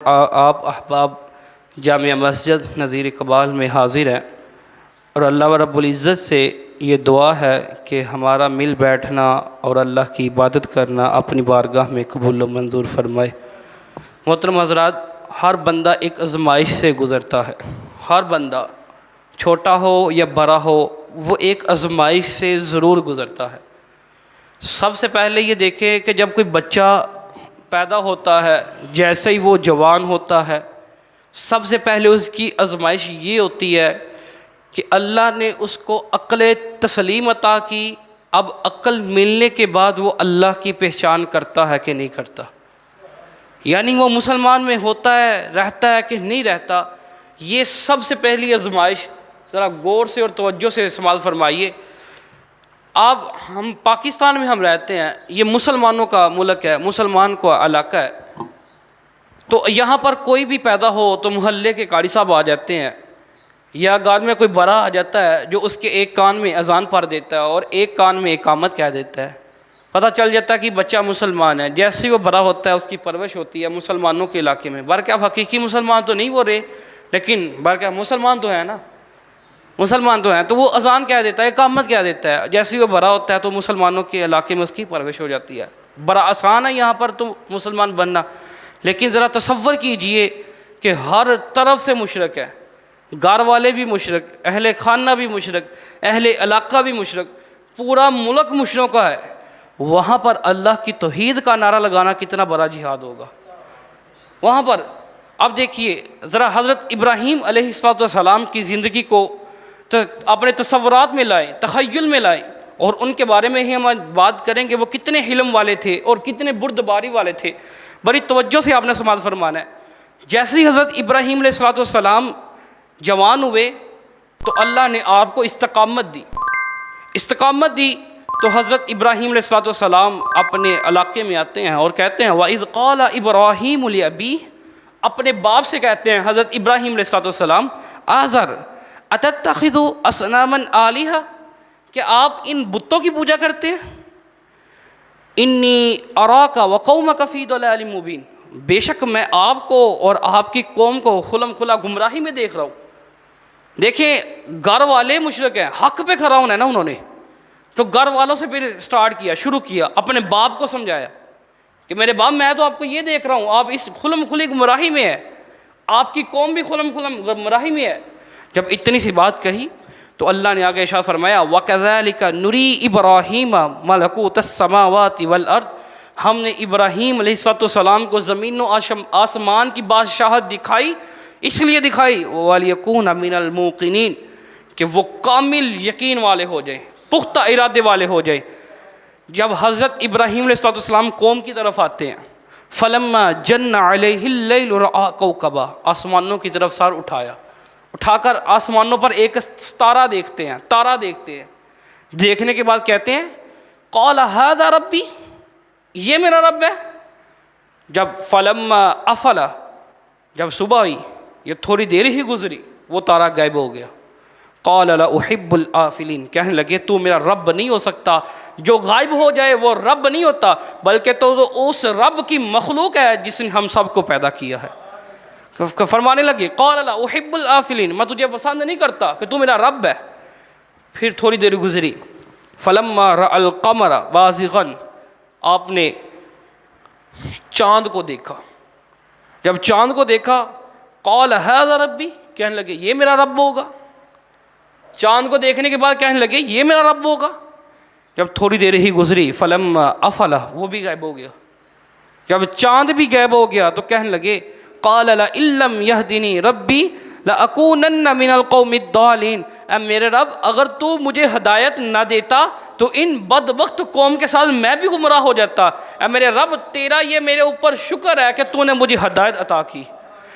آپ احباب جامع مسجد نظیر اقبال میں حاضر ہیں اور اللہ رب العزت سے یہ دعا ہے کہ ہمارا مل بیٹھنا اور اللہ کی عبادت کرنا اپنی بارگاہ میں قبول و منظور فرمائے۔ محترم حضرات، ہر بندہ ایک آزمائش سے گزرتا ہے۔ ہر بندہ چھوٹا ہو یا بڑا ہو، وہ ایک آزمائش سے ضرور گزرتا ہے۔ سب سے پہلے یہ دیکھیں کہ جب کوئی بچہ پیدا ہوتا ہے، جیسے ہی وہ جوان ہوتا ہے، سب سے پہلے اس کی آزمائش یہ ہوتی ہے کہ اللہ نے اس کو عقل تسلیم عطا کی۔ اب عقل ملنے کے بعد وہ اللہ کی پہچان کرتا ہے کہ نہیں کرتا، یعنی وہ مسلمان میں ہوتا ہے، رہتا ہے کہ نہیں رہتا۔ یہ سب سے پہلی آزمائش، ذرا غور سے اور توجہ سے سماعت فرمائیے۔ اب ہم پاکستان میں ہم رہتے ہیں، یہ مسلمانوں کا ملک ہے، مسلمان کا علاقہ ہے، تو یہاں پر کوئی بھی پیدا ہو تو محلے کے قاری صاحب آ جاتے ہیں، یا گھر میں کوئی بڑا آ جاتا ہے جو اس کے ایک کان میں اذان پڑھ دیتا ہے اور ایک کان میں اقامت کہہ دیتا ہے۔ پتہ چل جاتا ہے کہ بچہ مسلمان ہے۔ جیسے ہی وہ بڑا ہوتا ہے اس کی پرورش ہوتی ہے مسلمانوں کے علاقے میں۔ بلکہ اب حقیقی مسلمان تو نہیں وہ رہے، لیکن بلکہ مسلمان تو ہے نا، مسلمان تو ہیں، تو وہ اذان کہہ دیتا ہے، اقامت کہہ دیتا ہے۔ جیسے ہی وہ بڑا ہوتا ہے تو مسلمانوں کے علاقے میں اس کی پرورش ہو جاتی ہے۔ بڑا آسان ہے یہاں پر تو مسلمان بننا، لیکن ذرا تصور کیجئے کہ ہر طرف سے مشرک ہے، گھر والے بھی مشرک، اہل خانہ بھی مشرک، اہل علاقہ بھی مشرک، پورا ملک مشرکوں کا ہے۔ وہاں پر اللہ کی توحید کا نعرہ لگانا کتنا بڑا جہاد ہوگا وہاں پر۔ اب دیکھیے ذرا حضرت ابراہیم علیہ السلام کی زندگی کو اپنے تصورات میں لائیں، تخیل میں لائیں، اور ان کے بارے میں ہی ہم بات کریں کہ وہ کتنے حلم والے تھے اور کتنے بردباری والے تھے۔ بڑی توجہ سے آپ نے سماعت فرمانا ہے۔ جیسے ہی حضرت ابراہیم علیہ السلام جوان ہوئے تو اللہ نے آپ کو استقامت دی تو حضرت ابراہیم علیہ السلام اپنے علاقے میں آتے ہیں اور کہتے ہیں وَإِذْ قَالَ إِبْرَاهِيمُ لِأَبِيهِ، اپنے باپ سے کہتے ہیں حضرت ابراہیم علیہ السلام، آزر اتتخذ اصناما آلہہ، کہ آپ ان بتوں کی پوجا کرتے ہیں؟ انی اراک وقومک فی ضلال مبین، بے شک میں آپ کو اور آپ کی قوم کو کھلم کھلا گمراہی میں دیکھ رہا ہوں۔ دیکھیں گھر والے مشرک ہیں، حق پہ کھڑا ہونا ہے نا انہوں نے، تو گھر والوں سے پھر شروع کیا، اپنے باپ کو سمجھایا کہ میرے باپ میں تو آپ کو یہ دیکھ رہا ہوں، آپ اس کھلم کھلی گمراہی میں ہے، آپ کی قوم بھی کھلم گمراہی میں ہے۔ جب اتنی سی بات کہی تو اللہ نے آگے ارشاد فرمایا وَكَذَلِكَ نُرِي إِبْرَاهِيمَ مَلَكُوتَ السَّمَاوَاتِ وَالْأَرْضِ، ہم نے ابراہیم علیہ السلام کو زمین و آسمان کی بادشاہت دکھائی، اس لیے دکھائی وَلْيَكُونَ مِنَ الْمُوقِنِينَ، کہ وہ کامل یقین والے ہو جائیں، پختہ ارادے والے ہو جائیں۔ جب حضرت ابراہیم علیہ السلام قوم کی طرف آتے ہیں، فَلَمَّا جَنَّ عَلَيْهِ اللَّيْلُ رَأَىٰ كَوْكَبًا، آسمانوں کی طرف سر اٹھا کر آسمانوں پر ایک تارا دیکھتے ہیں، دیکھنے کے بعد کہتے ہیں قَالَ هَذَا رَبِّي، یہ میرا رب ہے۔ جب فَلَمَّا أَفَلَ، جب صبح ہوئی، یہ تھوڑی دیر ہی گزری، وہ تارا غائب ہو گیا۔ قَالَ لَا أُحِبُّ الْآفِلِينَ، کہنے لگے تو میرا رب نہیں ہو سکتا، جو غائب ہو جائے وہ رب نہیں ہوتا، بلکہ تو اس رب کی مخلوق ہے جس نے ہم سب کو پیدا کیا ہے۔ فرمانے لگے قَالَ لَا أُحِبُّ الْآفِلِينَ، میں تجھے پسند نہیں کرتا کہ تو میرا رب ہے۔ پھر تھوڑی دیر گزری، فَلَمَّا رَأَى الْقَمَرَ بَازِغًا، آپ نے چاند کو دیکھا، جب چاند کو دیکھا قَالَ هَذَا رَبِّي، کہنے لگے یہ میرا رب ہوگا۔ چاند کو دیکھنے کے بعد کہنے لگے یہ میرا رب ہوگا۔ جب تھوڑی دیر ہی گزری فَلَمَّا أَفَلَ، وہ بھی غائب ہو گیا۔ جب چاند بھی غائب ہو گیا تو کہنے لگے قَالَ لَئِن لَّمْ يَهْدِنِي رَبِّي لَأَكُونَنَّ مِنَ الْقَوْمِ الضَّالِينَ، اے میرے رب اگر تو مجھے ہدایت نہ دیتا تو ان بدبخت قوم کے ساتھ میں بھی گمراہ ہو جاتا۔ اے میرے رب تیرا یہ میرے اوپر شکر ہے کہ تو نے مجھے ہدایت عطا کی۔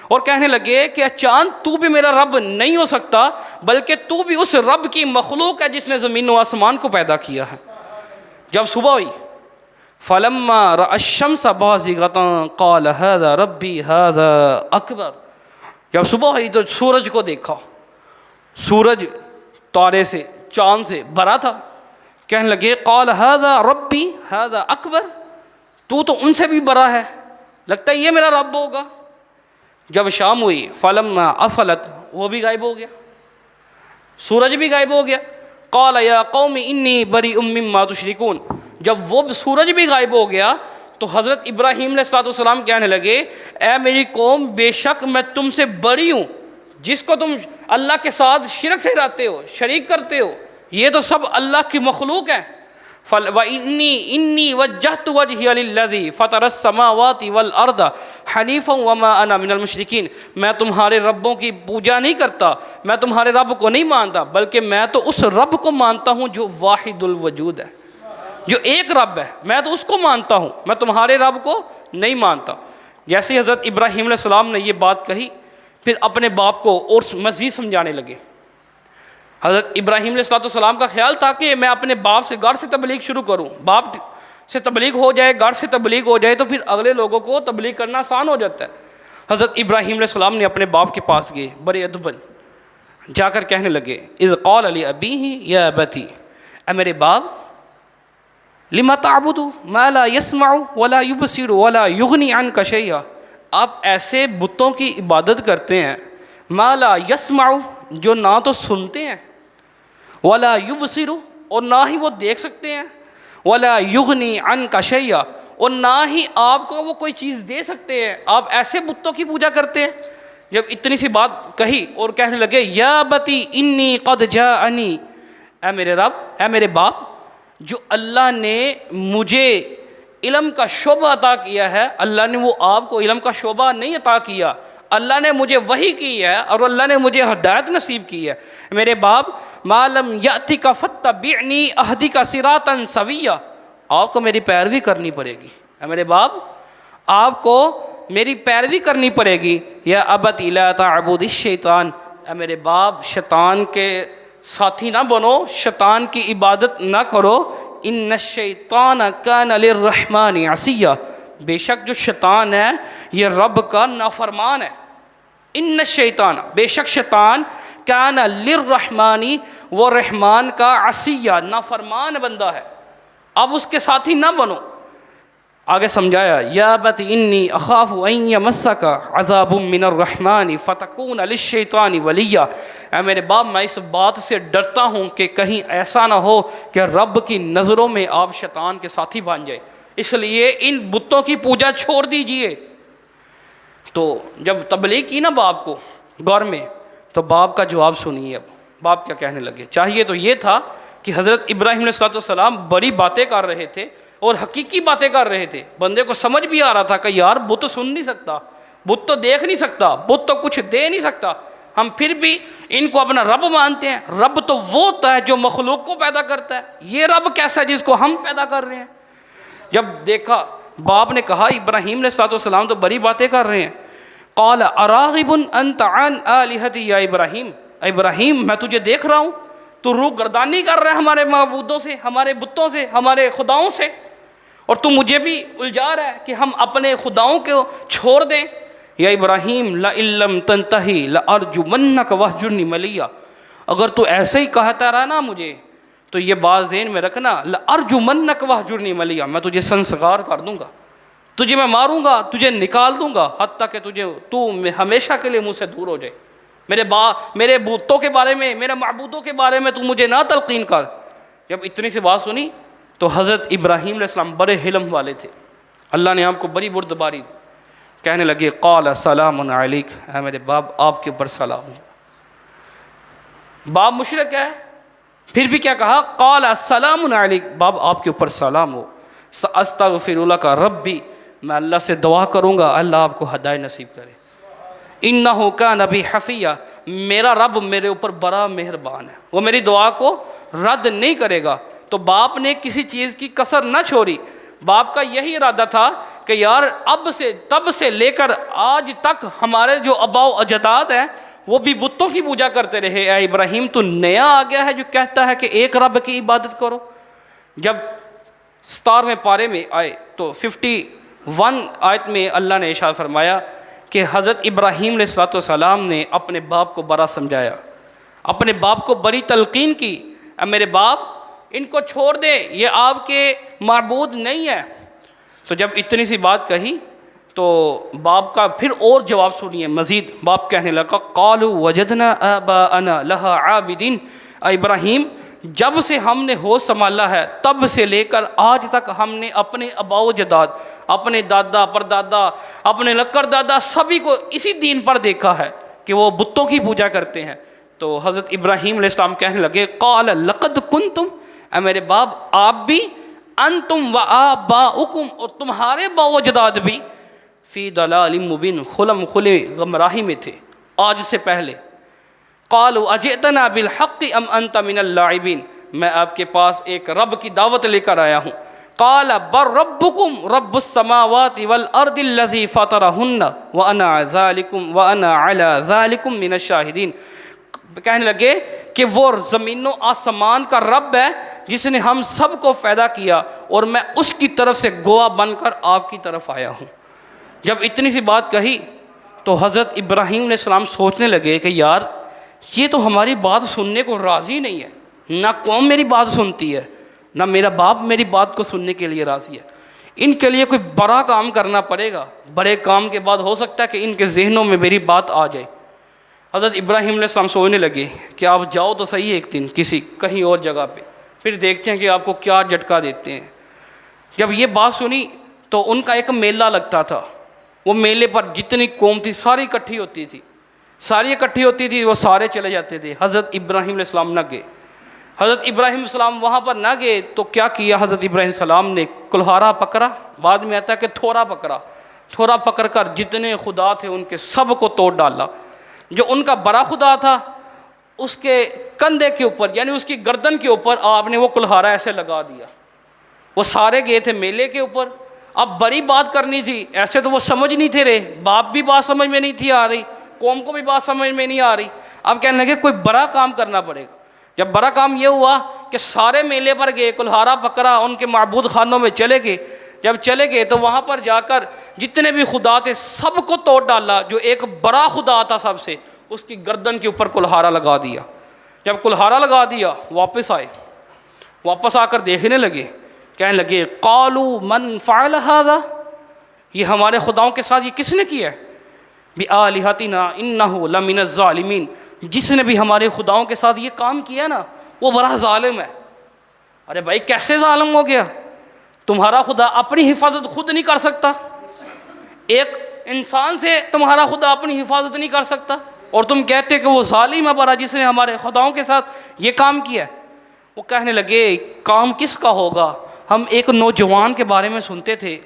اور کہنے لگے کہ چاند تو بھی میرا رب نہیں ہو سکتا، بلکہ تو بھی اس رب کی مخلوق ہے جس نے زمین و آسمان کو پیدا کیا ہے۔ جب صبح ہوئی فَلَمَّا رَأَى الشَّمْسَ بَازِغَةً قَالَ هَذَا رَبِّي هَذَا أَكْبَرُ، جب صبح ہوئی تو سورج کو دیکھا، سورج تارے سے چاند سے بڑا تھا، کہنے لگے قَالَ هَذَا رَبِّي هَذَا أَكْبَرُ، تو ان سے بھی بڑا ہے، لگتا ہے یہ میرا رب ہوگا۔ جب شام ہوئی فلما افلت، وہ بھی غائب ہو گیا، سورج بھی غائب ہو گیا. قال یا قوم انی بریء مما تشرکون، جب وہ سورج بھی غائب ہو گیا تو حضرت ابراہیم علیہ السلام کہنے لگے اے میری قوم بے شک میں تم سے بری ہوں، جس کو تم اللہ کے ساتھ شرک ٹھہراتے ہو، شریک کرتے ہو، یہ تو سب اللہ کی مخلوق ہیں. وَإِنِّي وَجَّهْتُ وَجْهِيَ لِلَّذِي فَطَرَ السَّمَاوَاتِ وَالْأَرْضَ حَنِيفًا وَمَا أَنَا مِنَ الْمُشْرِكِينَ، میں تمہارے ربوں کی پوجا نہیں کرتا، میں تمہارے رب کو نہیں مانتا، بلکہ میں تو اس رب کو مانتا ہوں جو واحد الوجود ہے، جو ایک رب ہے، میں تو اس کو مانتا ہوں، میں تمہارے رب کو نہیں مانتا. جیسے حضرت ابراہیم علیہ السلام نے یہ بات کہی، پھر اپنے باپ کو اور مزید سمجھانے لگے. حضرت ابراہیم علیہ السلام کا خیال تھا کہ میں اپنے باپ سے گھر سے تبلیغ شروع کروں، باپ سے تبلیغ ہو جائے، گھر سے تبلیغ ہو جائے تو پھر اگلے لوگوں کو تبلیغ کرنا آسان ہو جاتا ہے. حضرت ابراہیم علیہ السلام نے اپنے باپ کے پاس گئے بڑے ادباً، جا کر کہنے لگے اذ قال لأبیہ یا ابتی، اے میرے باپ لما تعبد ما لا يسمع ولا يبصر ولا يغني عنك شيئا، آپ ایسے بتوں کی عبادت کرتے ہیں ما لا يسمع، جو نہ تو سنتے ہیں، ولا يبصر، اور نہ ہی وہ دیکھ سکتے ہیں، ولا يغني عنك شيئا، اور نہ ہی آپ کو وہ کوئی چیز دے سکتے ہیں، آپ ایسے بتوں کی پوجا کرتے ہیں. جب اتنی سی بات کہی اور کہنے لگے یا بتی انی قد جاءنی، اے میرے رب، اے میرے باپ، جو اللہ نے مجھے علم کا شعبہ عطا کیا ہے، اللہ نے وہ آپ کو علم کا شعبہ نہیں عطا کیا، اللہ نے مجھے وحی کی ہے اور اللہ نے مجھے ہدایت نصیب کی ہے. میرے باپ ما لم یأتک فاتبعنی اہدک صراطا سویا، آپ کو میری پیروی کرنی پڑے گی. اے میرے باپ، آپ کو میری پیروی کرنی پڑے گی. یا ابت لا تعبد الشیطان، اے میرے باپ شیطان کے ساتھی نہ بنو، شیطان کی عبادت نہ کرو. ان الشیطان کان للرحمن عصیا، بے شک جو شیطان ہے یہ رب کا نافرمان ہے. ان الشیطان، بے شک شیطان، کان للرحمن، وہ رحمان کا عصیا، نافرمان بندہ ہے، اب اس کے ساتھی نہ بنو. آگے سمجھایا یا بت انی اخاف ان یمسک عذاب من الرحمن فتکون للشیطان ولیا، اے میرے باپ میں اس بات سے ڈرتا ہوں کہ کہیں ایسا نہ ہو کہ رب کی نظروں میں آپ شیطان کے ساتھی بن جائے، اس لیے ان بتوں کی پوجا چھوڑ دیجئے. تو جب تبلیغ کی نا باپ کو گھر میں، تو باپ کا جواب سنیے. اب باپ کیا کہنے لگے. چاہیے تو یہ تھا کہ حضرت ابراہیم علیہ السلام بڑی باتیں کر رہے تھے اور حقیقی باتیں کر رہے تھے، بندے کو سمجھ بھی آ رہا تھا کہ یار بت تو سن نہیں سکتا، بت تو دیکھ نہیں سکتا، بت تو کچھ دے نہیں سکتا، ہم پھر بھی ان کو اپنا رب مانتے ہیں. رب تو وہ ہوتا ہے جو مخلوق کو پیدا کرتا ہے، یہ رب کیسا ہے جس کو ہم پیدا کر رہے ہیں. جب دیکھا باپ نے کہا ابراہیم علیہ السلام تو بڑی باتیں کر رہے ہیں، قال اراغب انت عن آلہتی یا ابراہیم، ابراہیم میں تجھے دیکھ رہا ہوں تو روح گردانی کر رہا ہے ہمارے معبودوں سے، ہمارے بتوں سے، ہمارے خداؤں سے، اور تو مجھے بھی الجھا رہا ہے کہ ہم اپنے خداؤں کو چھوڑ دیں. یا ابراہیم لئن لم تنتہی لارجمنک وہجرنی ملیا، اگر تو ایسے ہی کہتا رہا نا مجھے تو یہ بات ذہن میں رکھنا، لارجمنک وہجرنی ملیا، میں تجھے سنسکار کر دوں گا، تجھے میں ماروں گا، تجھے نکال دوں گا، حتیٰ کہ تو ہمیشہ کے لیے مجھ سے دور ہو جائے. میرے بتوں کے بارے میں، میرے معبودوں کے بارے میں تو مجھے نہ تلقین کر. جب اتنی سی بات سنی تو حضرت ابراہیم علیہ السلام بڑے حلم والے تھے، اللہ نے آپ کو بڑی بردباری دی. کہنے لگے قال سلام علیک، اے میرے باپ آپ کے اوپر سلام ہو. باپ مشرک ہے پھر بھی کیا کہا، قال سلام علیک، باپ آپ کے اوپر سلام ہو. ساستغفر لک ربی، میں اللہ سے دعا کروں گا اللہ آپ کو ہدایت نصیب کرے. انہ کان بی حفیہ، میرا رب میرے اوپر بڑا مہربان ہے، وہ میری دعا کو رد نہیں کرے گا. تو باپ نے کسی چیز کی کسر نہ چھوڑی. باپ کا یہی ارادہ تھا کہ یار اب سے تب سے لے کر آج تک ہمارے جو آباء و اجداد ہیں وہ بھی بتوں کی پوجا کرتے رہے. اے ابراہیم تو نیا آ گیا ہے جو کہتا ہے کہ ایک رب کی عبادت کرو. جب 17ویں پارے میں آئے تو 51 آیت میں اللہ نے ارشاد فرمایا کہ حضرت ابراہیم علیہ السلام نے اپنے باپ کو بڑا سمجھایا، اپنے باپ کو بڑی تلقین کی. اب میرے باپ ان کو چھوڑ دے، یہ آپ کے معبود نہیں ہے. تو جب اتنی سی بات کہی تو باپ کا پھر اور جواب سنیے مزید. باپ کہنے لگا قالوا وجدنا آباءنا لها عابدین، ابراہیم جب سے ہم نے ہوش سنبھالا ہے تب سے لے کر آج تک ہم نے اپنے آباء و اجداد، اپنے دادا پردادا، اپنے لکڑ دادا سبھی کو اسی دین پر دیکھا ہے کہ وہ بتوں کی پوجا کرتے ہیں. تو حضرت ابراہیم علیہ السلام کہنے لگے قال لقد کنتم، اے میرے باپ آپ بھی، انتم و آباؤکم اور تمہارے باء و اجداد بھی، فی ضلال مبین کھلم کھلے گمراہی میں تھے آج سے پہلے. قالوا اجئتنا بالحق ام انت من اللاعبین، میں آپ کے پاس ایک رب کی دعوت لے کر آیا ہوں. قال بل ربکم رب السماوات والارض الذی فطرہن وانا علی ذالکم من الشاہدین. کہنے لگے کہ وہ زمین و آسمان کا رب ہے جس نے ہم سب کو پیدا کیا اور میں اس کی طرف سے گواہ بن کر آپ کی طرف آیا ہوں. جب اتنی سی بات کہی تو حضرت ابراہیم علیہ السلام سوچنے لگے کہ یار یہ تو ہماری بات سننے کو راضی نہیں ہے، نہ قوم میری بات سنتی ہے، نہ میرا باپ میری بات کو سننے کے لیے راضی ہے. ان کے لیے کوئی بڑا کام کرنا پڑے گا، بڑے کام کے بعد ہو سکتا ہے کہ ان کے ذہنوں میں میری بات آ جائے. حضرت ابراہیم علیہ السلام سوچنے لگے کہ آپ جاؤ تو صحیح ایک دن کہیں اور جگہ پہ، پھر دیکھتے ہیں کہ آپ کو کیا جھٹکا دیتے ہیں. جب یہ بات سنی تو ان کا ایک میلہ لگتا تھا، وہ میلے پر جتنی قوم تھی ساری اکٹھی ہوتی تھی، وہ سارے چلے جاتے تھے. حضرت ابراہیم علیہ السلام نہ گئے. حضرت ابراہیم علیہ السلام وہاں پر نہ گئے تو کیا کیا حضرت ابراہیم علیہ السلام نے کلہارا پکڑا، بعد میں آتا ہے کہ تھوڑا پکڑ کر جتنے خدا تھے ان کے سب کو توڑ ڈالا. جو ان کا بڑا خدا تھا اس کے کندھے کے اوپر یعنی اس کی گردن کے اوپر آپ نے وہ کلہارا ایسے لگا دیا. وہ سارے گئے تھے میلے کے اوپر، اب بڑی بات کرنی تھی، ایسے تو وہ سمجھ نہیں تھے رہے، باپ بھی بات سمجھ میں نہیں تھی آ رہی، قوم کو بھی بات سمجھ میں نہیں آ رہی. اب کہنے لگے کوئی بڑا کام کرنا پڑے گا. جب بڑا کام یہ ہوا کہ سارے میلے پر گئے، کلہارا پکڑا، ان کے معبود خانوں میں چلے گئے. جب چلے گئے تو وہاں پر جا کر جتنے بھی خدا تھے سب کو توڑ ڈالا. جو ایک بڑا خدا تھا سب سے، اس کی گردن کے اوپر کلہارا لگا دیا. جب کلہارا لگا دیا واپس آئے، واپس آ کر دیکھنے لگے، کہنے لگے قالوا من فعل هذا، یہ ہمارے خداؤں کے ساتھ یہ کس نے کیا ہے؟ بآلہتنا انہ لمن الظالمین، جس نے بھی ہمارے خداؤں کے ساتھ یہ کام کیا نا وہ بڑا ظالم ہے. ارے بھائی کیسے ظالم ہو گیا؟ تمہارا خدا اپنی حفاظت خود نہیں کر سکتا، ایک انسان سے تمہارا خدا اپنی حفاظت نہیں کر سکتا، اور تم کہتے کہ وہ ظالم ہے بڑا جس نے ہمارے خداؤں کے ساتھ یہ کام کیا ہے. وہ کہنے لگے کام کس کا ہوگا؟ ہم ایک نوجوان کے بارے میں سنتے تھے،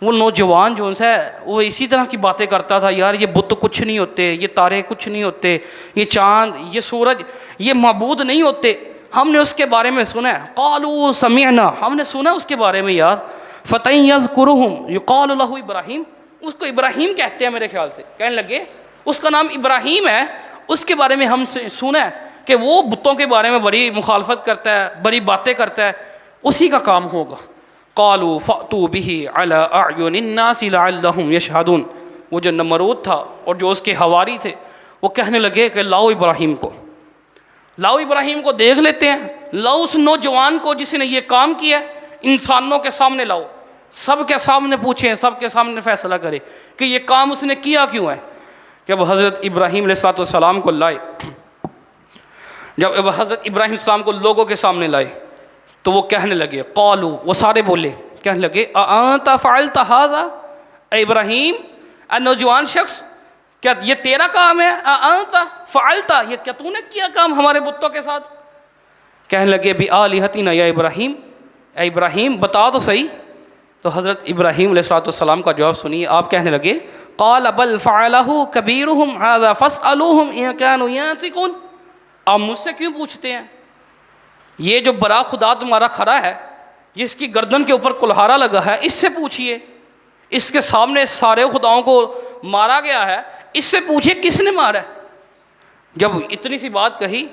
وہ نوجوان جو ہے وہ اسی طرح کی باتیں کرتا تھا، یار یہ بت کچھ نہیں ہوتے، یہ تارے کچھ نہیں ہوتے، یہ چاند، یہ سورج، یہ معبود نہیں ہوتے، ہم نے اس کے بارے میں سنا ہے. قالوا سمعنا، ہم نے سنا اس کے بارے میں یار. فتى يذكرهم يقال له ابراہیم، اس کو ابراہیم کہتے ہیں میرے خیال سے. کہنے لگے اس کا نام ابراہیم ہے، اس کے بارے میں ہم سنا ہے کہ وہ بتوں کے بارے میں بڑی مخالفت کرتا ہے، بڑی باتیں کرتا ہے، اسی کا کام ہوگا. قالوا فأتوا به على اعین الناس لعلهم يشهدون، وہ جو نمرود تھا اور جو اس کے حواری تھے وہ کہنے لگے کہ لاؤ ابراہیم کو دیکھ لیتے ہیں، لاؤ اس نوجوان کو جس نے یہ کام کیا انسانوں کے سامنے لاؤ، سب کے سامنے پوچھیں، سب کے سامنے فیصلہ کرے کہ یہ کام اس نے کیا کیوں ہے. جب حضرت ابراہیم علیہ السلام کو لائے، جب حضرت ابراہیم علیہ السلام کو لوگوں کے سامنے لائے تو وہ کہنے لگے قالوا، وہ سارے بولے، کہنے لگے اانت فعلت هذا، اے ابراہیم، اے نوجوان شخص، کیا یہ تیرا کام ہے؟ اانت فعلت، یہ کیا تو نے کیا کام ہمارے بتوں کے ساتھ؟ کہنے لگے بآلہتنا یا ابراہیم، اے ابراہیم بتا تو صحیح. تو حضرت ابراہیم علیہ السلام کا جواب سنیے. آپ کہنے لگے قال بل فعلہ کبیرہم ھذا فاسألوہم ان کانوا ینطقون، آپ مجھ سے کیوں پوچھتے ہیں؟ یہ جو بڑا خدا تمہارا کھڑا ہے، جس کی گردن کے اوپر کلہارا لگا ہے، اس سے پوچھئے. اس کے سامنے سارے خداؤں کو مارا گیا ہے، اس سے پوچھئے کس نے مارا ہے. جب اتنی سی بات کہی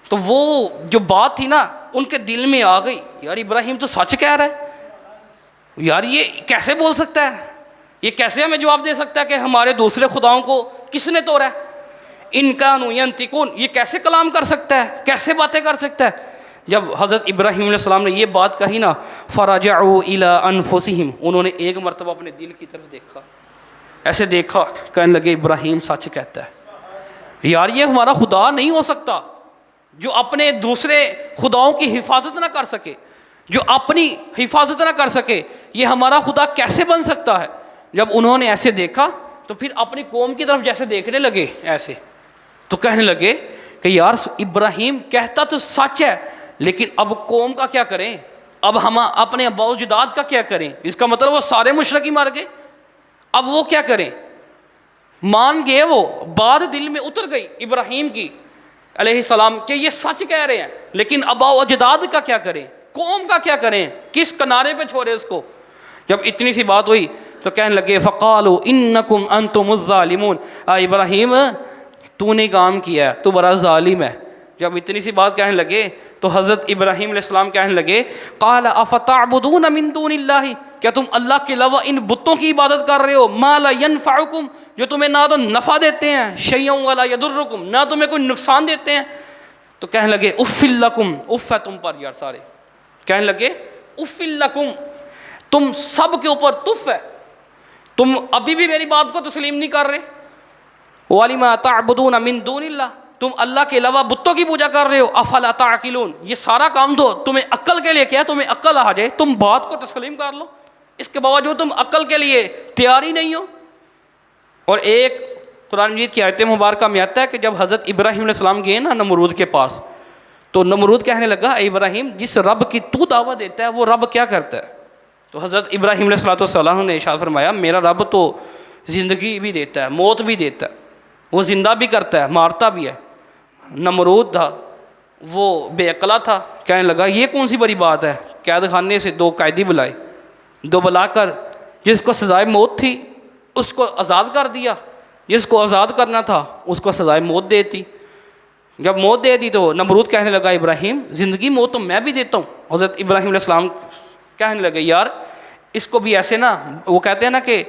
تو وہ جو بات تھی نا ان کے دل میں آ گئی، یار ابراہیم تو سچ کہہ رہا ہے، یار یہ کیسے بول سکتا ہے، یہ کیسے ہمیں جواب دے سکتا ہے کہ ہمارے دوسرے خداؤں کو کس نے توڑا ہے. ان کانوا ینطقون، یہ کیسے کلام کر سکتا ہے، کیسے باتیں کر سکتا ہے. جب حضرت ابراہیم علیہ السلام نے یہ بات کہی نا، فرجعوا الی انفسہم، انہوں نے ایک مرتبہ اپنے دل کی طرف دیکھا. ایسے دیکھا، کہنے لگے ابراہیم سچ کہتا ہے، یار یہ ہمارا خدا نہیں ہو سکتا جو اپنے دوسرے خداؤں کی حفاظت نہ کر سکے، جو اپنی حفاظت نہ کر سکے، یہ ہمارا خدا کیسے بن سکتا ہے؟ جب انہوں نے ایسے دیکھا تو پھر اپنی قوم کی طرف جیسے دیکھنے لگے ایسے، تو کہنے لگے کہ یار ابراہیم کہتا تو سچ ہے، لیکن اب قوم کا کیا کریں، اب ہم اپنے آباء و اجداد کا کیا کریں؟ اس کا مطلب وہ سارے مشرک ہی مر گئے، اب وہ کیا کریں؟ مان گئے، وہ بات دل میں اتر گئی ابراہیم کی علیہ السلام کہ یہ سچ کہہ رہے ہیں، لیکن آباء و اجداد کا کیا کریں، قوم کا کیا کریں، کس کنارے پہ چھوڑے اس کو؟ جب اتنی سی بات ہوئی تو کہنے لگے فقالوا انکم انتم الظالمون، ابراہیم تو نے کام کیا ہے، تو بڑا ظالم ہے۔ جب اتنی سی بات کہنے لگے تو حضرت ابراہیم علیہ السلام کہنے لگے قال افتعبدون من دون اللہ، کیا تم اللہ کے علاوہ ان بتوں کی عبادت کر رہے ہو، ما لا ينفعکم، جو تمہیں نہ تو نفع دیتے ہیں، شیئا ولا یضرکم، نہ تمہیں کوئی نقصان دیتے ہیں؟ تو کہنے لگے اف لکم، اف ہے تم پر یار سارے، کہنے لگے اف لکم، تم سب کے اوپر تف ہے، تم ابھی بھی میری بات کو تسلیم نہیں کر رہے، وَلِمَا تَعْبُدُونَ مِن دُونِ اللَّهِ، تم اللہ کے علاوہ بتوں کی پوجا کر رہے ہو، افلا تعقلون، یہ سارا کام تو تمہیں عقل کے لیے کیا، تمہیں عقل آ جائے تم بات کو تسلیم کر لو، اس کے باوجود تم عقل کے لیے تیار ہی نہیں ہو۔ اور ایک قرآن مجید کی آیت مبارکہ میں آتا ہے کہ جب حضرت ابراہیم علیہ السلام گئے نا نمرود کے پاس، تو نمرود کہنے لگا اے ابراہیم جس رب کی تو دعوت دیتا ہے وہ رب کیا کرتا ہے؟ تو حضرت ابراہیم علیہ السلام نے ارشاد فرمایا میرا رب تو زندگی بھی دیتا ہے، موت بھی دیتا ہے، وہ زندہ بھی کرتا ہے، مارتا بھی ہے۔ نمرود تھا، وہ بے عقلا تھا، کہنے لگا یہ کون سی بڑی بات ہے، قید خانے سے 2 قیدی بلائے، 2 بلا کر جس کو سزائے موت تھی اس کو آزاد کر دیا، جس کو آزاد کرنا تھا اس کو سزائے موت دیتی۔ جب موت دے دی تو نمرود کہنے لگا ابراہیم زندگی موت تو میں بھی دیتا ہوں۔ حضرت ابراہیم علیہ السلام کہنے لگے یار اس کو بھی ایسے نا، وہ کہتے ہیں نا کہ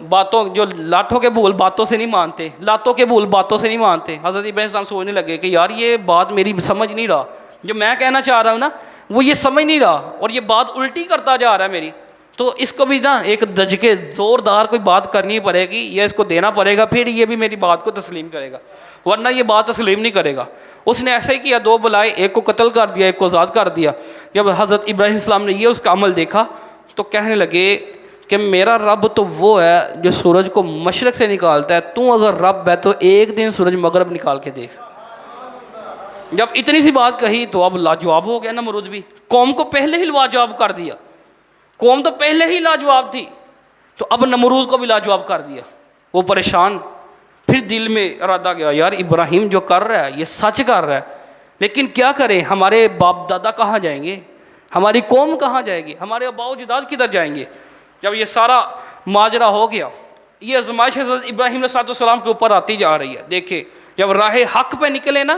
باتوں جو لاٹھوں کے بھول باتوں سے نہیں مانتے، لاتوں کے بھول باتوں سے نہیں مانتے۔ حضرت ابراہیم السلام سوچنے لگے کہ یار یہ بات میری سمجھ نہیں رہا، جو میں کہنا چاہ رہا ہوں نا وہ یہ سمجھ نہیں رہا، اور یہ بات الٹی کرتا جا رہا ہے میری، تو اس کو بھی نا ایک دج کے زوردار کوئی بات کرنی پڑے گی یا اس کو دینا پڑے گا، پھر یہ بھی میری بات کو تسلیم کرے گا، ورنہ یہ بات تسلیم نہیں کرے گا۔ اس نے ایسا ہی کیا، 2 بلائے، ایک کو قتل کر دیا، ایک کو آزاد کر دیا۔ جب حضرت ابراہیم السلام نے یہ اس کا عمل دیکھا تو کہنے لگے کہ میرا رب تو وہ ہے جو سورج کو مشرق سے نکالتا ہے، تو اگر رب ہے تو ایک دن سورج مغرب نکال کے دیکھ۔ جب اتنی سی بات کہی تو اب لاجواب ہو گیا نمرود بھی، قوم کو پہلے ہی لاجواب کر دیا، قوم تو پہلے ہی لاجواب تھی، تو اب نمرود کو بھی لاجواب کر دیا، وہ پریشان۔ پھر دل میں ارادہ گیا یار ابراہیم جو کر رہا ہے یہ سچ کر رہا ہے، لیکن کیا کریں، ہمارے باپ دادا کہاں جائیں گے، ہماری قوم کہاں جائے گی، ہمارے آباء و اجداد کدھر جائیں گے؟ جب یہ سارا ماجرا ہو گیا، یہ آزمائش حضرت ابراہیم علیہ السلام کے اوپر آتی جا رہی ہے۔ دیکھیں جب راہ حق پہ نکلے نا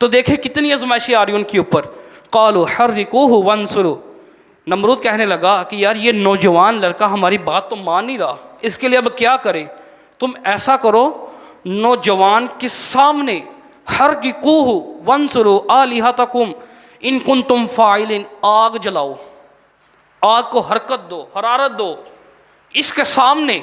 تو دیکھیں کتنی آزمائشیں آ رہی ہیں ان کے اوپر۔ قالوا حرقوہ وانصروا، نمرود کہنے لگا کہ یار یہ نوجوان لڑکا ہماری بات تو مان نہیں رہا، اس کے لیے اب کیا کریں؟ تم ایسا کرو نوجوان کے سامنے حرقوہ وانصروا آلہتکم ان کنتم فاعلین، آگ جلاؤ، آگ کو حرکت دو، حرارت دو اس کے سامنے،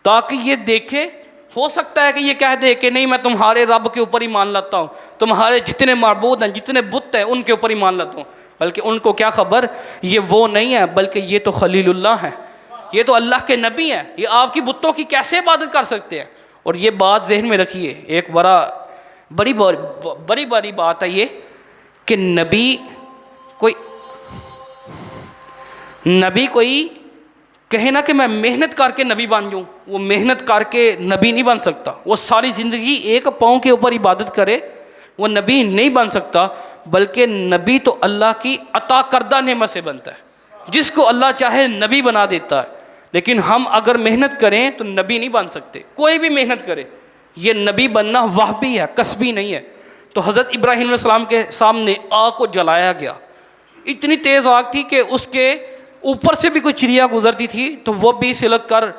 تاکہ یہ دیکھے، ہو سکتا ہے کہ یہ کہہ دے کہ نہیں میں تمہارے رب کے اوپر ایمان لاتا ہوں، تمہارے جتنے معبود ہیں جتنے بت ہیں ان کے اوپر ایمان لاتا ہوں، بلکہ ان کو کیا خبر یہ وہ نہیں ہے بلکہ یہ تو خلیل اللہ ہے، یہ تو اللہ کے نبی ہیں، یہ آپ کی بتوں کی کیسے عبادت کر سکتے ہیں؟ اور یہ بات ذہن میں رکھیے، ایک بڑی بات ہے یہ کہ نبی کوئی کہے نا کہ میں محنت کر کے نبی بن جاؤں، وہ محنت کر کے نبی نہیں بن سکتا، وہ ساری زندگی ایک پاؤں کے اوپر عبادت کرے وہ نبی نہیں بن سکتا، بلکہ نبی تو اللہ کی عطا کردہ نعمت سے بنتا ہے، جس کو اللہ چاہے نبی بنا دیتا ہے۔ لیکن ہم اگر محنت کریں تو نبی نہیں بن سکتے، کوئی بھی محنت کرے، یہ نبی بننا وہبی ہے، کسبی نہیں ہے۔ تو حضرت ابراہیم علیہ السلام کے سامنے آگ کو جلایا گیا، اتنی تیز آگ تھی کہ اس کے اوپر سے بھی کوئی چڑیا گزرتی تھی تو وہ بھی سلک کر،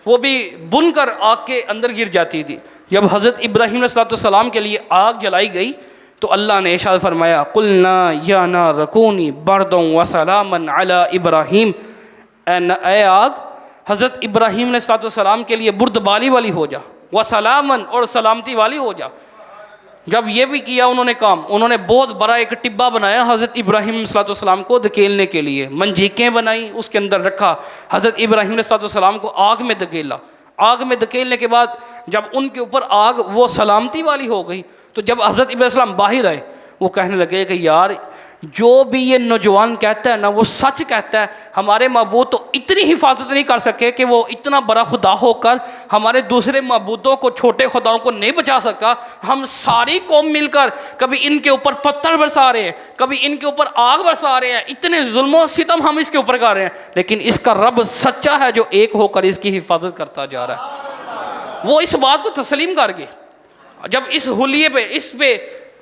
وہ بھی بن کر آگ کے اندر گر جاتی تھی۔ جب حضرت ابراہیم علیہ السلام کے لیے آگ جلائی گئی تو اللہ نے ارشاد فرمایا قلنا یا نار کونی بردا وسلاما علی ابراہیم، اے آگ حضرت ابراہیم علیہ السلام کے لیے بردباری والی ہو جا، وسلامن اور سلامتی والی ہو جا۔ جب یہ بھی کیا انہوں نے کام، انہوں نے بہت بڑا ایک ٹبا بنایا حضرت ابراہیم علیہ السلام کو دھکیلنے کے لیے، منجیقیں بنائی، اس کے اندر رکھا، حضرت ابراہیم علیہ السلام کو آگ میں دھکیلا۔ آگ میں دھکیلنے کے بعد جب ان کے اوپر آگ وہ سلامتی والی ہو گئی، تو جب حضرت ابراہیم علیہ السلام باہر آئے، وہ کہنے لگے کہ یار جو بھی یہ نوجوان کہتا ہے نا وہ سچ کہتا ہے، ہمارے معبود تو اتنی حفاظت نہیں کر سکے کہ وہ اتنا بڑا خدا ہو کر ہمارے دوسرے معبودوں کو، چھوٹے خداؤں کو نہیں بچا سکتا۔ ہم ساری قوم مل کر کبھی ان کے اوپر پتھر برسا رہے ہیں، کبھی ان کے اوپر آگ برسا رہے ہیں، اتنے ظلم و ستم ہم اس کے اوپر کر رہے ہیں، لیکن اس کا رب سچا ہے جو ایک ہو کر اس کی حفاظت کرتا جا رہا ہے۔ وہ اس بات کو تسلیم کر گئے۔ جب اس حلیے پہ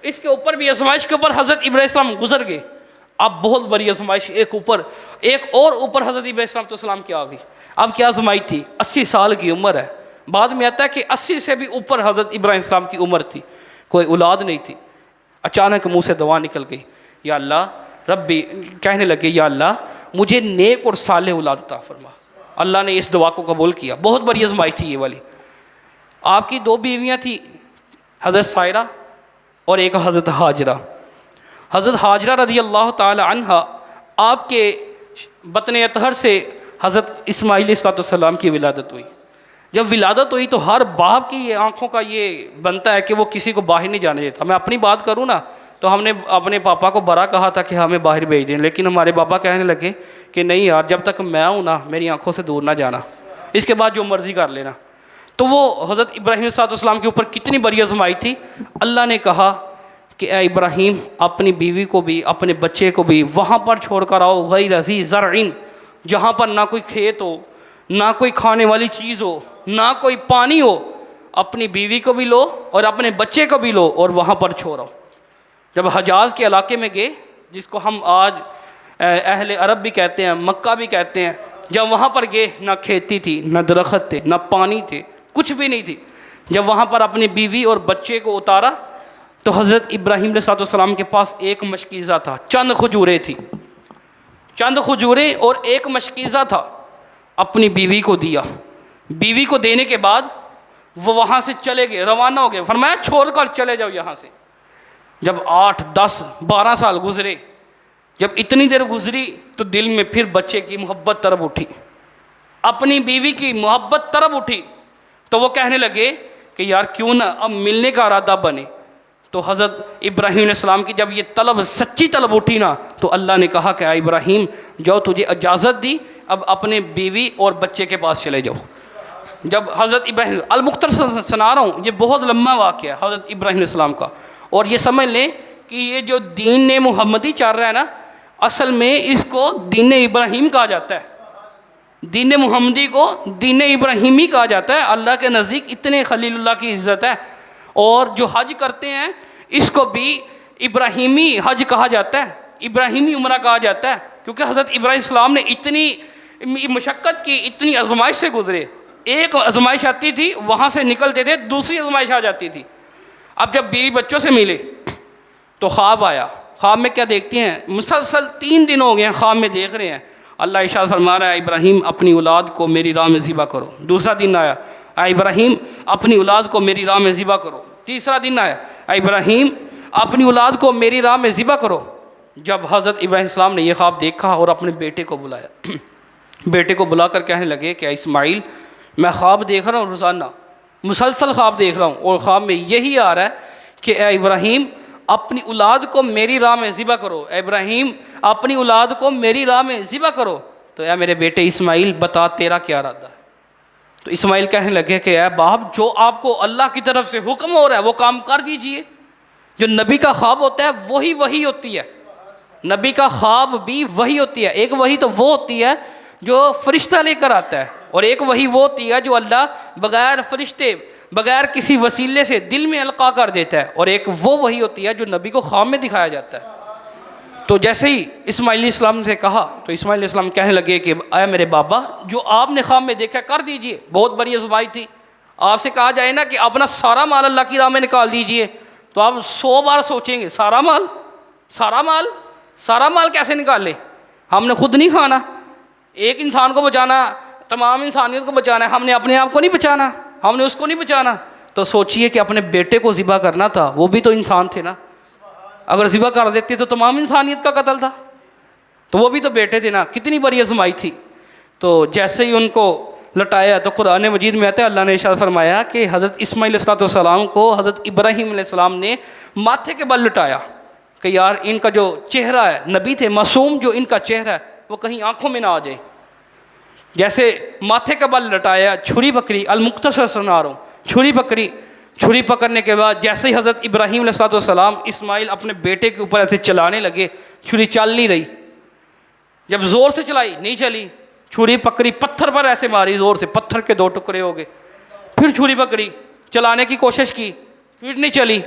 اس کے اوپر بھی آزمائش کے اوپر حضرت ابراہیم علیہ السلام گزر گئے، اب بہت بڑی آزمائش ایک اور اوپر حضرت ابراہیم علیہ السلام کی آ گئی۔ اب کیا آزمائش تھی؟ 80 سال کی عمر ہے، بعد میں آتا ہے کہ 80 سے بھی اوپر حضرت ابراہیم علیہ السلام کی عمر تھی، کوئی اولاد نہیں تھی۔ اچانک منہ سے دعا نکل گئی، یا اللہ ربی، کہنے لگے یا اللہ مجھے نیک اور صالح اولاد عطا فرما۔ اللہ نے اس دعا کو قبول کیا۔ بہت بڑی آزمائش تھی یہ والی۔ آپ کی 2 بیویاں تھیں، حضرت سائرہ اور ایک حضرت ہاجرہ۔ حضرت ہاجرہ رضی اللہ تعالی عنہ، آپ کے بطن اطہر سے حضرت اسماعیل علیہ السلام کی ولادت ہوئی۔ جب ولادت ہوئی تو ہر باپ کی یہ آنکھوں کا یہ بنتا ہے کہ وہ کسی کو باہر نہیں جانے دیتا۔ میں اپنی بات کروں نا تو ہم نے اپنے پاپا کو بڑا کہا تھا کہ ہمیں باہر بھیج دیں، لیکن ہمارے پاپا کہنے لگے کہ نہیں یار، جب تک میں ہوں نا میری آنکھوں سے دور نہ جانا، اس کے بعد جو مرضی کر لینا۔ تو وہ حضرت ابراہیم علیہ السلام کے اوپر کتنی بڑی آزمائش تھی۔ اللہ نے کہا کہ اے ابراہیم اپنی بیوی کو بھی اپنے بچے کو بھی وہاں پر چھوڑ کر آؤ، غیر ذی زرع، جہاں پر نہ کوئی کھیت ہو، نہ کوئی کھانے والی چیز ہو، نہ کوئی پانی ہو، اپنی بیوی کو بھی لو اور اپنے بچے کو بھی لو اور وہاں پر چھوڑو۔ جب حجاز کے علاقے میں گئے، جس کو ہم آج اہل عرب بھی کہتے ہیں، مکہ بھی کہتے ہیں، جب وہاں پر گئے نہ کھیتی تھی، نہ درخت تھے، نہ پانی تھے، کچھ بھی نہیں تھی۔ جب وہاں پر اپنی بیوی اور بچے کو اتارا تو حضرت ابراہیم علیہ السلام کے پاس ایک مشکیزہ تھا، چند کھجوریں تھی، چند کھجوریں اور ایک مشکیزہ تھا، اپنی بیوی کو دیا۔ بیوی کو دینے کے بعد وہ وہاں سے چلے گئے، روانہ ہو گئے، فرمایا چھوڑ کر چلے جاؤ یہاں سے۔ جب 8 10 12 سال گزرے، جب اتنی دیر گزری تو دل میں پھر بچے کی محبت طرف اٹھی، اپنی بیوی کی محبت طرف اٹھی، تو وہ کہنے لگے کہ یار کیوں نہ اب ملنے کا ارادہ بنے۔ تو حضرت ابراہیم علیہ السلام کی جب یہ طلب، سچی طلب اٹھی نا، تو اللہ نے کہا کہ اے ابراہیم جو تجھے اجازت دی، اب اپنے بیوی اور بچے کے پاس چلے جاؤ۔ جب حضرت ابراہیم، المختصر سنا رہا ہوں، یہ بہت لمبا واقعہ ہے حضرت ابراہیم علیہ السلام کا، اور یہ سمجھ لیں کہ یہ جو دین محمدی چل رہا ہے نا، اصل میں اس کو دین ابراہیم کہا جاتا ہے، دین محمدی کو دین ابراہیمی کہا جاتا ہے۔ اللہ کے نزدیک اتنے خلیل اللہ کی عزت ہے، اور جو حج کرتے ہیں اس کو بھی ابراہیمی حج کہا جاتا ہے، ابراہیمی عمرہ کہا جاتا ہے، کیونکہ حضرت ابراہیم السلام نے اتنی مشقت کی، اتنی آزمائش سے گزرے۔ ایک آزمائش آتی تھی، وہاں سے نکلتے تھے، دوسری آزمائش آ جاتی تھی۔ اب جب بیوی بچوں سے ملے تو خواب آیا۔ خواب میں کیا دیکھتے ہیں؟ مسلسل 3 دن ہو گئے ہیں خواب میں دیکھ رہے ہیں، اللہ ارشاد فرما رہا ہے ابراہیم اپنی اولاد کو میری راہ میں ذبح کرو۔ دوسرا دن آیا، اے ابراہیم اپنی اولاد کو میری راہ میں ذبح کرو۔ تیسرا دن آیا، اے ابراہیم اپنی اولاد کو میری راہ میں ذبح کرو۔ جب حضرت ابراہیم السلام نے یہ خواب دیکھا اور اپنے بیٹے کو بلایا، بیٹے کو بلا کر کہنے لگے کہ اسماعیل میں خواب دیکھ رہا ہوں، روزانہ مسلسل خواب دیکھ رہا ہوں، اور خواب میں یہی آ رہا ہے کہ اے ابراہیم اپنی اولاد کو میری راہ میں ذبح کرو، اے ابراہیم اپنی اولاد کو میری راہ میں ذبح کرو۔ تو اے میرے بیٹے اسماعیل بتا تیرا کیا ارادہ ہے؟ تو اسماعیل کہنے لگے کہ اے باپ جو آپ کو اللہ کی طرف سے حکم ہو رہا ہے وہ کام کر دیجئے۔ جو نبی کا خواب ہوتا ہے وہی وحی ہوتی ہے، نبی کا خواب بھی وحی ہوتی ہے۔ ایک وحی تو وہ ہوتی ہے جو فرشتہ لے کر آتا ہے، اور ایک وحی وہ ہوتی ہے جو اللہ بغیر فرشتے، بغیر کسی وسیلے سے دل میں القاء کر دیتا ہے، اور ایک وہ وحی ہوتی ہے جو نبی کو خواب میں دکھایا جاتا ہے۔ تو جیسے ہی اسماعیل علیہ السلام سے کہا تو اسماعیل علیہ السلام کہنے لگے کہ اے میرے بابا جو آپ نے خواب میں دیکھا کر دیجئے۔ بہت بڑی آزمائش تھی، آپ سے کہا جائے نا کہ اپنا سارا مال اللہ کی راہ میں نکال دیجئے تو آپ 100 بار سوچیں گے سارا مال، سارا مال، سارا مال کیسے نکال لے، ہم نے خود نہیں کھانا، ایک انسان کو بچانا تمام انسانیت کو بچانا ہے، ہم نے اپنے آپ کو نہیں بچانا، ہم نے اس کو نہیں بچانا۔ تو سوچئے کہ اپنے بیٹے کو ذبح کرنا تھا، وہ بھی تو انسان تھے نا، اگر ذبح کر دیتے تو تمام انسانیت کا قتل تھا، تو وہ بھی تو بیٹے تھے نا، کتنی بڑی آزمائی تھی۔ تو جیسے ہی ان کو لٹایا تو قرآن مجید میں آتا ہے، اللہ نے ارشاد فرمایا کہ حضرت اسماعیل علیہ السلام کو حضرت ابراہیم علیہ السلام نے ماتھے کے بل لٹایا کہ یار ان کا جو چہرہ ہے، نبی تھے معصوم، جو ان کا چہرہ ہے وہ کہیں آنکھوں میں نہ آ جائے۔ جیسے ماتھے کا بل لٹایا، چھری پکڑی، المختصر سنا رہا ہوں، چھری پکڑنے کے بعد جیسے ہی حضرت ابراہیم علیہ السلام اسماعیل اپنے بیٹے کے اوپر ایسے چلانے لگے، چھری چل نہیں رہی، جب زور سے چلائی نہیں چلی، چھری پکڑی، پتھر پر ایسے ماری زور سے، پتھر کے 2 ٹکڑے ہو گئے، پھر چھری پکڑی، چلانے کی کوشش کی، پھر نہیں چلی،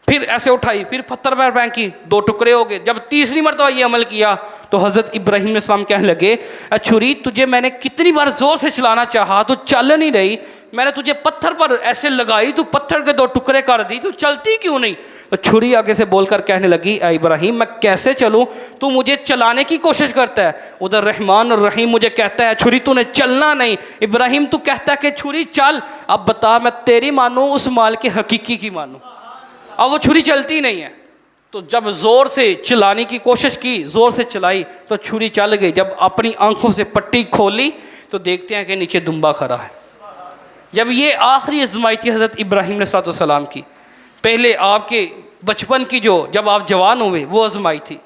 پھر ایسے اٹھائی، پھر پتھر پر پھینکی، 2 ٹکڑے ہو گئے۔ جب تیسری مرتبہ یہ عمل کیا تو حضرت ابراہیم علیہ السلام کہنے لگے، اے چھری تجھے میں نے کتنی بار زور سے چلانا چاہا، تو چل نہیں رہی، میں نے تجھے پتھر پر ایسے لگائی، تو پتھر کے 2 ٹکڑے کر دی، تو چلتی کیوں نہیں؟ تو چھری آگے سے بول کر کہنے لگی، اے ابراہیم میں کیسے چلوں، تو مجھے چلانے کی کوشش کرتا ہے، ادھر رحمان اور رحیم مجھے کہتا ہے چھری تو نے چلنا نہیں، ابراہیم تو کہتا ہے کہ چھری چل، اب بتا میں تیری مانوں اس مال کے حقیقی کی مانوں؟ اب وہ چھری چلتی نہیں ہے۔ تو جب زور سے چلانے کی کوشش کی، زور سے چلائی تو چھری چل گئی، جب اپنی آنکھوں سے پٹی کھولی تو دیکھتے ہیں کہ نیچے دمبا کھڑا ہے۔ جب یہ آخری آزمائی تھی حضرت ابراہیم علیہ السلام کی، پہلے آپ کے بچپن کی جو جب آپ جوان ہوئے وہ آزمائی تھی،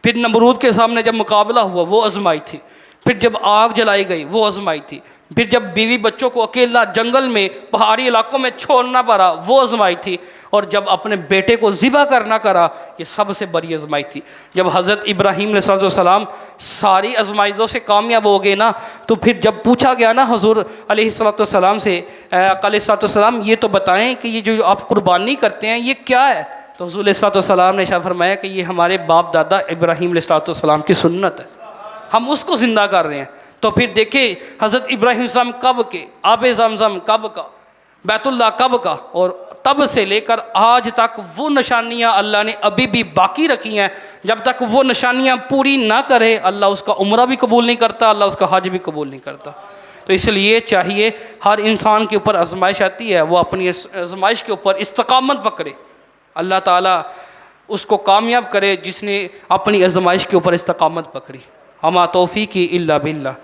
پھر نمرود کے سامنے جب مقابلہ ہوا وہ آزمائی تھی، پھر جب آگ جلائی گئی وہ آزمائی تھی، پھر جب بیوی بچوں کو اکیلا جنگل میں پہاڑی علاقوں میں چھوڑنا پڑا وہ آزمائی تھی، اور جب اپنے بیٹے کو ذبح کرنا کرا یہ سب سے بڑی آزمائی تھی۔ جب حضرت ابراہیم علیہ السلام ساری آزمائشوں سے کامیاب ہو گئے نا، تو پھر جب پوچھا گیا نا حضور علیہ السلام سے، علیہ السلام یہ تو بتائیں کہ یہ جو آپ قربانی کرتے ہیں یہ کیا ہے؟ تو حضور علیہ السلام نے ارشاد فرمایا کہ یہ ہمارے باپ دادا ابراہیم علیہ السلام کی سنت ہے، ہم اس کو زندہ کر رہے ہیں۔ تو پھر دیکھیں حضرت ابراہیم السلام کب کے، آب زمزم کب کا، بیت اللہ کب کا، اور تب سے لے کر آج تک وہ نشانیاں اللہ نے ابھی بھی باقی رکھی ہیں۔ جب تک وہ نشانیاں پوری نہ کرے اللہ اس کا عمرہ بھی قبول نہیں کرتا، اللہ اس کا حج بھی قبول نہیں کرتا۔ تو اس لیے چاہیے ہر انسان کے اوپر آزمائش آتی ہے، وہ اپنی آزمائش کے اوپر استقامت پکڑے، اللہ تعالیٰ اس کو کامیاب کرے جس نے اپنی آزمائش کے اوپر استقامت پکڑی۔ ہما توفیقی الا باللہ۔